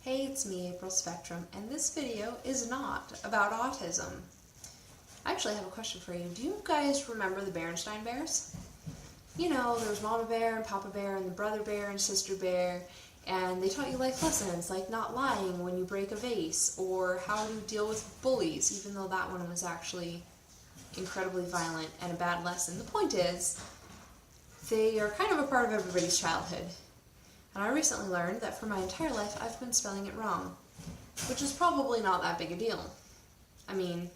Hey, it's me, April Spectrum, and this video is not about autism. I actually have a question for you. Do you guys remember the Berenstain Bears? You know, there was Mama Bear and Papa Bear and the Brother Bear and Sister Bear, and they taught you life lessons like not lying when you break a vase, or how to deal with bullies, even though that one was actually incredibly violent and a bad lesson. The point is, they are kind of a part of everybody's childhood. And I recently learned that for my entire life I've been spelling it wrong, which is probably not that big a deal. I mean,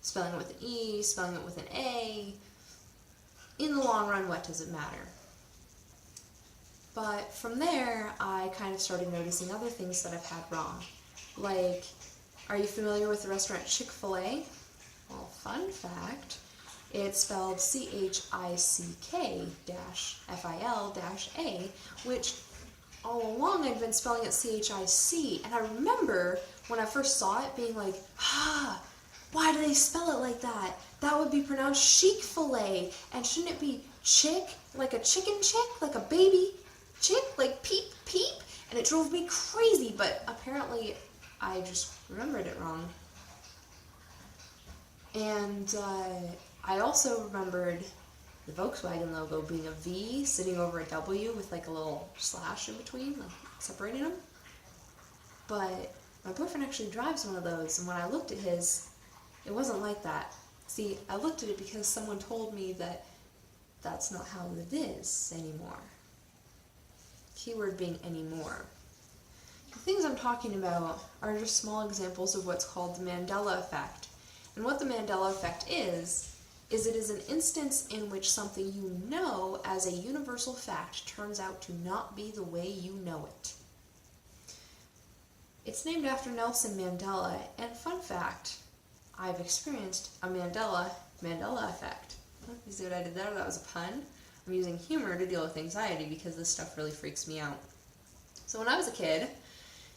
spelling it with an E, spelling it with an A, in the long run, what does it matter? But from there, I kind of started noticing other things that I've had wrong. Like, are you familiar with the restaurant Chick-fil-A? Well, fun fact, it's spelled CHICK-FIL-A, which all along I'd been spelling it CHIC, and I remember when I first saw it being like, why do they spell it like that? That would be pronounced chick-fil-A, and shouldn't it be chick, like a chicken chick, like a baby chick, like peep, peep? And it drove me crazy, but apparently I just remembered it wrong. And I also remembered the Volkswagen logo being a V sitting over a W with like a little slash in between, like separating them. But my boyfriend actually drives one of those, and when I looked at his, it wasn't like that. See, I looked at it because someone told me that that's not how it is anymore. Keyword being anymore. The things I'm talking about are just small examples of what's called the Mandela effect. And what the Mandela effect is it is an instance in which something you know as a universal fact turns out to not be the way you know it. It's named after Nelson Mandela, and fun fact, I've experienced a Mandela effect. You see what I did there? That was a pun. I'm using humor to deal with anxiety because this stuff really freaks me out. So when I was a kid,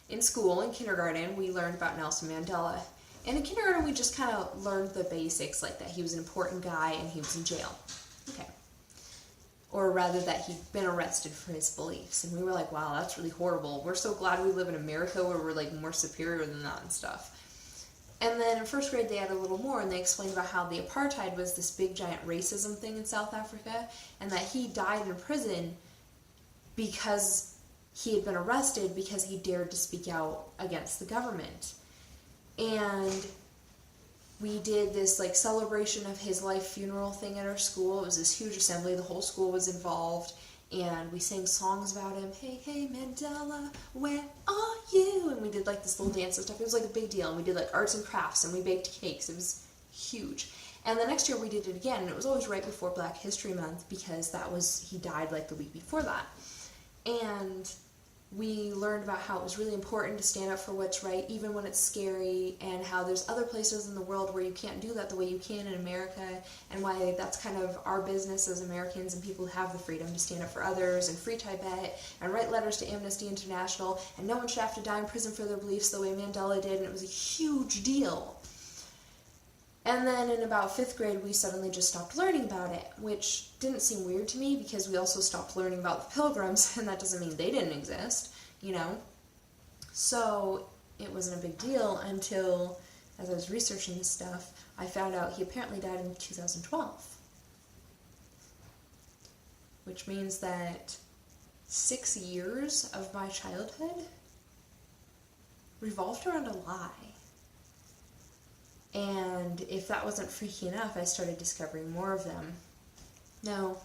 in school, in kindergarten, we learned about Nelson Mandela. And in kindergarten, we just kind of learned the basics, like that he was an important guy and he was in jail. Okay. Or rather that he'd been arrested for his beliefs. And we were like, wow, that's really horrible. We're so glad we live in America where we're like more superior than that and stuff. And then in first grade, they had a little more, and they explained about how the apartheid was this big giant racism thing in South Africa, and that he died in prison because he had been arrested because he dared to speak out against the government. And we did this like celebration of his life funeral thing at our school. It was this huge assembly. The whole school was involved, and we sang songs about him. Hey, hey, Mandela, where are you? And we did like this little dance and stuff. It was like a big deal. And we did like arts and crafts, and we baked cakes. It was huge. And the next year we did it again, and it was always right before Black History Month because he died like the week before that. And we learned about how it was really important to stand up for what's right, even when it's scary, and how there's other places in the world where you can't do that the way you can in America, and why that's kind of our business as Americans and people who have the freedom to stand up for others, and free Tibet, and write letters to Amnesty International, and no one should have to die in prison for their beliefs the way Mandela did, and it was a huge deal. And then in about 5th grade, we suddenly just stopped learning about it, which didn't seem weird to me because we also stopped learning about the Pilgrims, and that doesn't mean they didn't exist, you know? So it wasn't a big deal until, as I was researching this stuff, I found out he apparently died in 2012. Which means that 6 years of my childhood revolved around a lie. And if that wasn't freaky enough, I started discovering more of them. Now,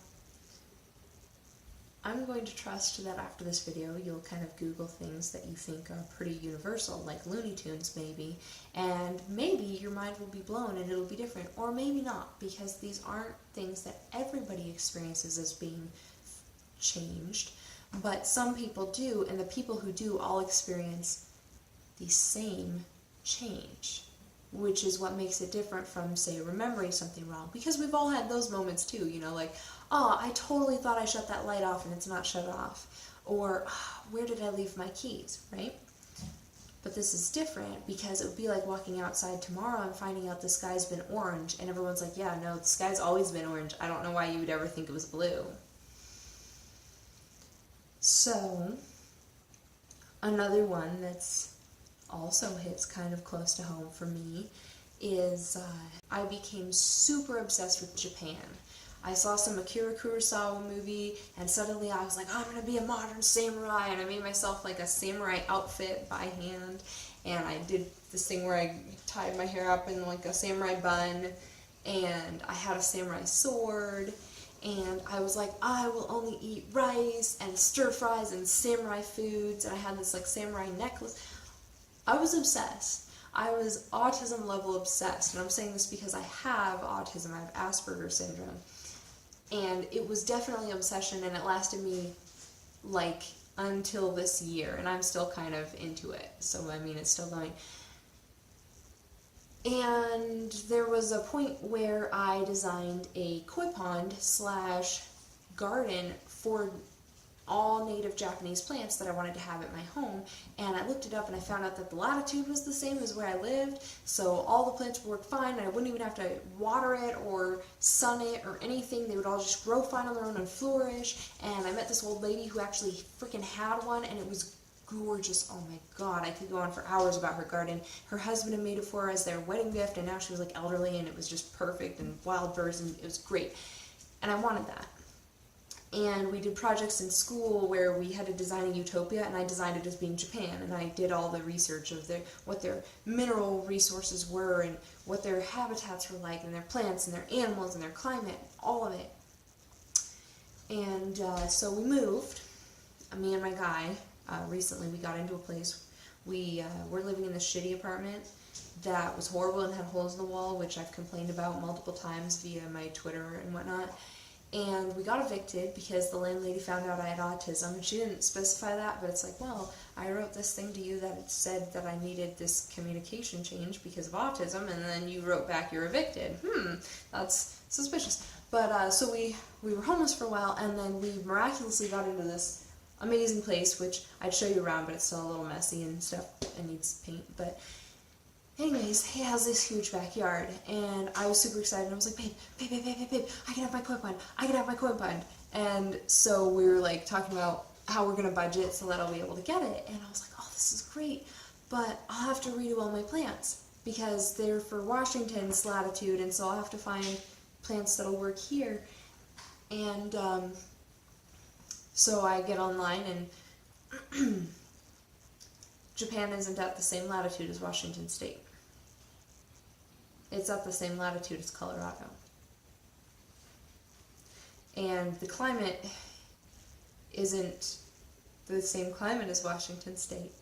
I'm going to trust that after this video, you'll kind of Google things that you think are pretty universal, like Looney Tunes maybe, and maybe your mind will be blown and it'll be different, or maybe not, because these aren't things that everybody experiences as being changed, but some people do, and the people who do all experience the same change, which is what makes it different from, say, remembering something wrong. Because we've all had those moments too, you know, like, oh, I totally thought I shut that light off and it's not shut off. Or, oh, where did I leave my keys, right? But this is different because it would be like walking outside tomorrow and finding out the sky's been orange, and everyone's like, yeah, no, the sky's always been orange. I don't know why you would ever think it was blue. So, Another one that's also hits kind of close to home for me is I became super obsessed with Japan. I saw some Akira Kurosawa movie, and suddenly I was like, I'm gonna be a modern samurai, and I made myself like a samurai outfit by hand, and I did this thing where I tied my hair up in like a samurai bun, and I had a samurai sword, and I was like, I will only eat rice and stir fries and samurai foods, and I had this like samurai necklace. I was obsessed. I was autism level obsessed, and I'm saying this because I have autism, I have Asperger's syndrome. And it was definitely an obsession, and it lasted me like until this year, and I'm still kind of into it, so I mean it's still going. And there was a point where I designed a koi pond / garden for all native Japanese plants that I wanted to have at my home, and I looked it up and I found out that the latitude was the same as where I lived, so all the plants would work fine and I wouldn't even have to water it or sun it or anything. They would all just grow fine on their own and flourish. And I met this old lady who actually freaking had one, and it was gorgeous. Oh my god, I could go on for hours about her garden. Her husband had made it for her as their wedding gift, and now she was like elderly, and it was just perfect, and wild birds, and it was great. And I wanted that. And we did projects in school where we had to design a utopia, and I designed it as being Japan, and I did all the research of what their mineral resources were, and what their habitats were like, and their plants, and their animals, and their climate, all of it. And so we moved, me and my guy, recently we got into a place. We were living in this shitty apartment that was horrible and had holes in the wall, which I've complained about multiple times via my Twitter and whatnot. And we got evicted because the landlady found out I had autism, and she didn't specify that, but it's like, well, I wrote this thing to you that it said that I needed this communication change because of autism, and then you wrote back you're evicted. That's suspicious. But so we were homeless for a while, and then we miraculously got into this amazing place, which I'd show you around, but it's still a little messy and stuff, and needs paint. But anyways, he has this huge backyard, and I was super excited. I was like, babe, I can have my koi pond. And so we were like talking about how we're gonna budget so that I'll be able to get it. And I was like, oh, this is great, but I'll have to redo all my plants because they're for Washington's latitude, and so I'll have to find plants that'll work here. And so I get online, and Japan isn't at the same latitude as Washington State. It's at the same latitude as Colorado. And the climate isn't the same climate as Washington State.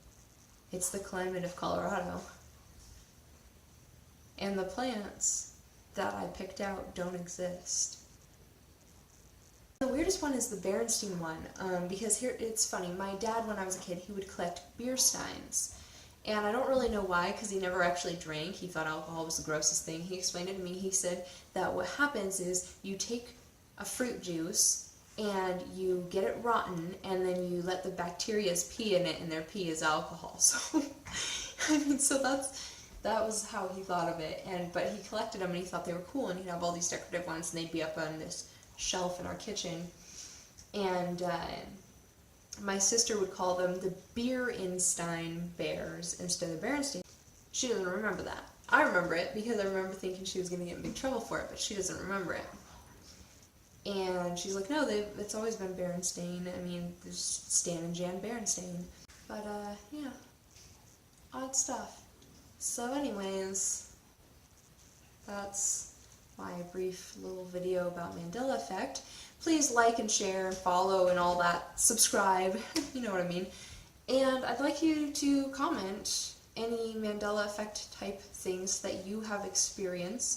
It's the climate of Colorado. And the plants that I picked out don't exist. The weirdest one is the Berenstain one, because here, it's funny, my dad, when I was a kid, he would collect beer steins. And I don't really know why, because he never actually drank. He thought alcohol was the grossest thing. He explained it to me. He said that what happens is you take a fruit juice and you get it rotten, and then you let the bacterias pee in it, and their pee is alcohol. So, I mean, so that was how he thought of it. But he collected them, and he thought they were cool, and he'd have all these decorative ones, and they'd be up on this shelf in our kitchen. And my sister would call them the Beerenstein bears instead of Berenstain. She doesn't remember that. I remember it because I remember thinking she was going to get in big trouble for it, but she doesn't remember it. And she's like, no, it's always been Berenstain. I mean, there's Stan and Jan Berenstain. But, yeah, odd stuff. So anyways, that's my brief little video about Mandela effect. Please like and share and follow and all that. Subscribe, you know what I mean. And I'd like you to comment any Mandela effect type things that you have experienced